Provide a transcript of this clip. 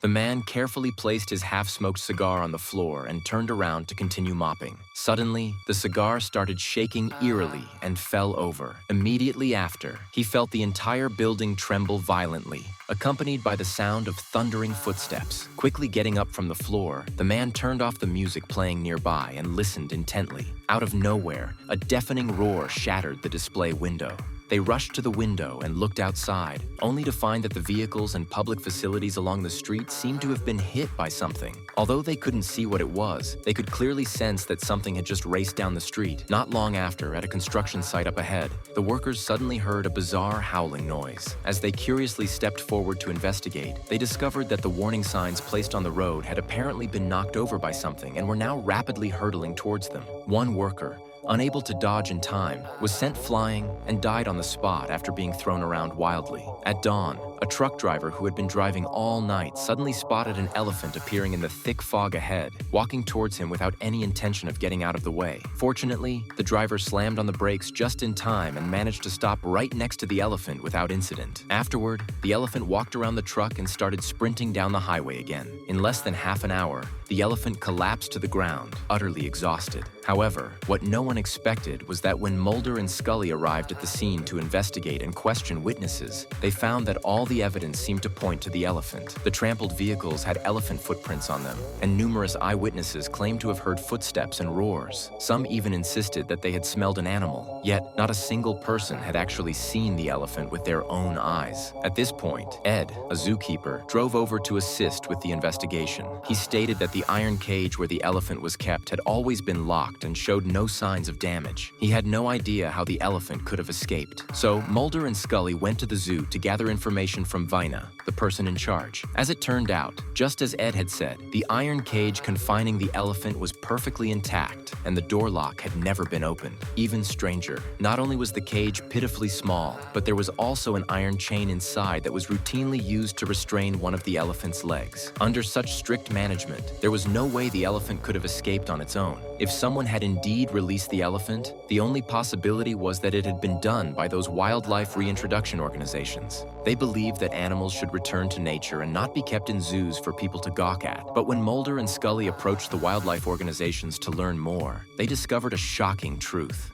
The man carefully placed his half-smoked cigar on the floor and turned around to continue mopping. Suddenly, the cigar started shaking eerily and fell over. Immediately after, he felt the entire building tremble violently, accompanied by the sound of thundering footsteps. Quickly getting up from the floor, the man turned off the music playing nearby and listened intently. Out of nowhere, a deafening roar shattered the display window. They rushed to the window and looked outside, only to find that the vehicles and public facilities along the street seemed to have been hit by something. Although they couldn't see what it was, they could clearly sense that something had just raced down the street. Not long after, at a construction site up ahead, the workers suddenly heard a bizarre howling noise. As they curiously stepped forward to investigate, they discovered that the warning signs placed on the road had apparently been knocked over by something and were now rapidly hurtling towards them. One worker, unable to dodge in time, was sent flying and died on the spot after being thrown around wildly. At dawn, a truck driver who had been driving all night suddenly spotted an elephant appearing in the thick fog ahead, walking towards him without any intention of getting out of the way. Fortunately, the driver slammed on the brakes just in time and managed to stop right next to the elephant without incident. Afterward, the elephant walked around the truck and started sprinting down the highway again. In less than half an hour, the elephant collapsed to the ground, utterly exhausted. However, what no one expected was that when Mulder and Scully arrived at the scene to investigate and question witnesses, they found that all the evidence seemed to point to the elephant. The trampled vehicles had elephant footprints on them, and numerous eyewitnesses claimed to have heard footsteps and roars. Some even insisted that they had smelled an animal, yet not a single person had actually seen the elephant with their own eyes. At this point, Ed, a zookeeper, drove over to assist with the investigation. He stated that the iron cage where the elephant was kept had always been locked and showed no signs of damage. He had no idea how the elephant could have escaped. So Mulder and Scully went to the zoo to gather information from Vina, the person in charge. As it turned out, just as Ed had said, the iron cage confining the elephant was perfectly intact, and the door lock had never been opened. Even stranger, not only was the cage pitifully small, but there was also an iron chain inside that was routinely used to restrain one of the elephant's legs. Under such strict management, there was no way the elephant could have escaped on its own. If someone had indeed released the elephant, the only possibility was that it had been done by those wildlife reintroduction organizations. They believed that animals should return to nature and not be kept in zoos for people to gawk at. But when Mulder and Scully approached the wildlife organizations to learn more, they discovered a shocking truth.